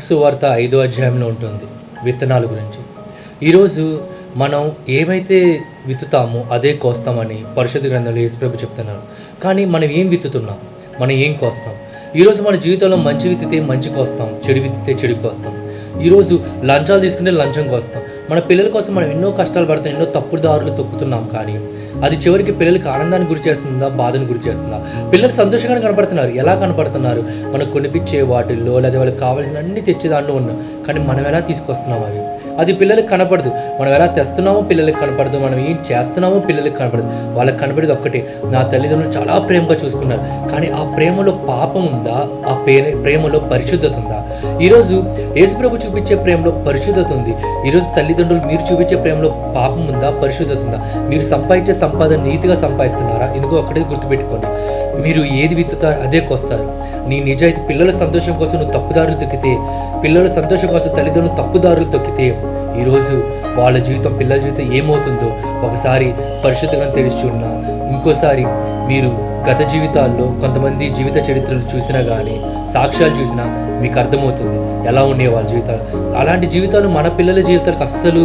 సువార్త 5వ అధ్యాయంలో ఉంటుంది విత్తనాల గురించి. ఈరోజు మనం ఏమైతే విత్తుతామో అదే కోస్తామని పరిశుద్ధ గ్రంథంలో యేసుప్రభు చెప్తున్నారు. కానీ మనం ఏం విత్తుతున్నాం, మనం ఏం కోస్తాం? ఈరోజు మన జీవితంలో మంచి విత్తితే మంచి కోస్తాం, చెడు విత్తితే చెడు కోస్తాం. ఈరోజు లంచాలు తీసుకుంటే లంచం కోస్తాం. మన పిల్లల కోసం మనం ఎన్నో కష్టాలు పడుతున్నాం, ఎన్నో తప్పుడు దారులు తొక్కుతున్నాం. కానీ అది చివరికి పిల్లలకి ఆనందాన్ని గురి చేస్తుందా, బాధను గురి చేస్తుందా? పిల్లలు సంతోషంగానే కనపడుతున్నారు. ఎలా కనపడుతున్నారు? మనకు కొనిపించే వాటిల్లో లేదా వాళ్ళకి కావాల్సిన అన్ని తెచ్చే దాంట్లో ఉన్నాం. కానీ మనం ఎలా తీసుకొస్తున్నాం అవి? అది పిల్లలకి కనపడదు. మనం ఎలా తెస్తున్నామో పిల్లలకి కనపడదు, మనం ఏం చేస్తున్నామో పిల్లలకి కనపడదు. వాళ్ళకి కనపడేది ఒక్కటే, నా తల్లిదండ్రులు చాలా ప్రేమగా చూసుకున్నారు. కానీ ఆ ప్రేమలో పాపం ఉందా? ఆ ప్రేమలో పరిశుద్ధత ఉందా? ఈరోజు యేసుప్రభు చూపించే ప్రేమలో పరిశుద్ధత ఉంది. ఈరోజు తల్లిదండ్రులు మీరు చూపించే ప్రేమలో పాపం ఉందా, పరిశుద్ధత ఉందా? మీరు సంపాదించే సంపాదన నీతిగా సంపాదిస్తున్నారా? ఎందుకో ఒక్కటే గుర్తుపెట్టుకోండి, మీరు ఏది విత్తుతారు అదే కోస్తారు. నీ నిజాయితీ పిల్లల సంతోషం కోసం నువ్వు తప్పుదారులు తొక్కితే, పిల్లల సంతోషం కోసం తల్లిదండ్రులు తప్పుదారులు తొక్కితే ఈరోజు వాళ్ళ జీవితం, పిల్లల జీవితం ఏమవుతుందో ఒకసారి పరిశుద్ధంగా తెలిసి చూడనా. ఇంకోసారి మీరు గత జీవితాల్లో కొంతమంది జీవిత చరిత్రలు చూసినా కానీ, సాక్ష్యాలు చూసినా మీకు అర్థమవుతుంది ఎలా ఉండే వాళ్ళ జీవితాలు. అలాంటి జీవితాలు మన పిల్లల జీవితాలకు అస్సలు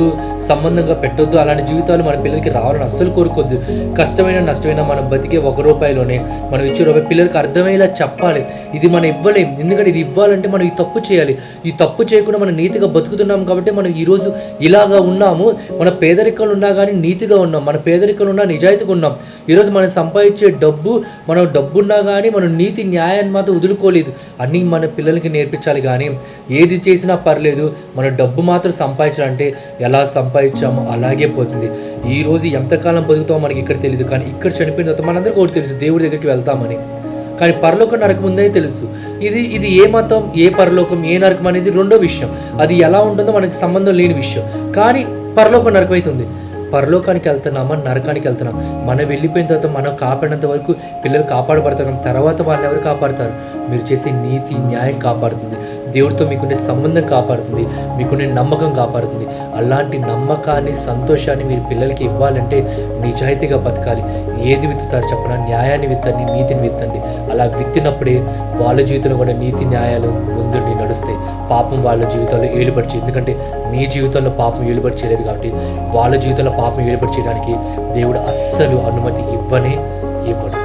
సంబంధంగా పెట్టొద్దు. అలాంటి జీవితాలు మన పిల్లలకి రావాలని అస్సలు కోరుకోవద్దు. కష్టమైన నష్టమైన మనం బతికే ₹1 మనం ఇచ్చే రూపాయి పిల్లలకి అర్థమయ్యేలా చెప్పాలి. ఇది మనం ఇవ్వలేం, ఎందుకంటే ఇది ఇవ్వాలంటే మనం ఈ తప్పు చేయాలి. ఈ తప్పు చేయకుండా మనం నీతిగా బతుకుతున్నాం కాబట్టి మనం ఈరోజు ఇలాగా ఉన్నాము. మన పేదరికంలో ఉన్నా కానీ నీతిగా ఉన్నాం, మన పేదరికంలో ఉన్నా నిజాయితీగా ఉన్నాం. ఈరోజు మనం సంపాదించే మనం డబ్బున్నా కానీ మనం నీతి న్యాయాన్ని మాత్రం వదులుకోలేదు. అన్నీ మన పిల్లలకి నేర్పించాలి. కానీ ఏది చేసినా పర్లేదు, మన డబ్బు మాత్రం సంపాదించాలంటే ఎలా సంపాదించామో అలాగే పోతుంది. ఈరోజు ఎంతకాలం బతుకుతామో మనకి ఇక్కడ తెలియదు, కానీ ఇక్కడ చనిపోయిన తర్వాత మనందరికీ ఒకటి తెలుసు, దేవుడి దగ్గరికి వెళ్తామని. కానీ పరలోకం నరకం ఉందని తెలుసు. ఇది ఏ మతం, ఏ పరలోకం, ఏ నరకం అనేది రెండో విషయం. అది ఎలా ఉంటుందో మనకి సంబంధం లేని విషయం. కానీ పరలోకం నరకం అవుతుంది. పరలోకానికి వెళ్తున్నామా, నరకానికి వెళ్తున్నాం? మనం వెళ్ళిపోయిన తర్వాత మనం కాపాడినంత వరకు పిల్లలు కాపాడబడతారు. తర్వాత వాళ్ళని ఎవరు కాపాడుతారు? మీరు చేసే నీతి న్యాయం కాపాడుతుంది. దేవుడితో మీకుండే సంబంధం కాపాడుతుంది, మీకుండే నమ్మకం కాపాడుతుంది. అలాంటి నమ్మకాన్ని, సంతోషాన్ని మీరు పిల్లలకి ఇవ్వాలంటే నిజాయితీగా బతకాలి. ఏది విత్తుతారు చెప్పనా? న్యాయాన్ని విత్తండి, నీతిని విత్తండి. అలా విత్తినప్పుడే వాళ్ళ జీవితంలో కూడా నీతి న్యాయాలు ముందుండి నడుస్తాయి. పాపం వాళ్ళ జీవితాల్లో ఏలుబడి, ఎందుకంటే మీ జీవితంలో పాపం ఏలుబడి చేయలేదు కాబట్టి వాళ్ళ జీవితంలో పాపం ఏలుబడి చేయడానికి దేవుడు అస్సలు అనుమతి ఇవ్వడు.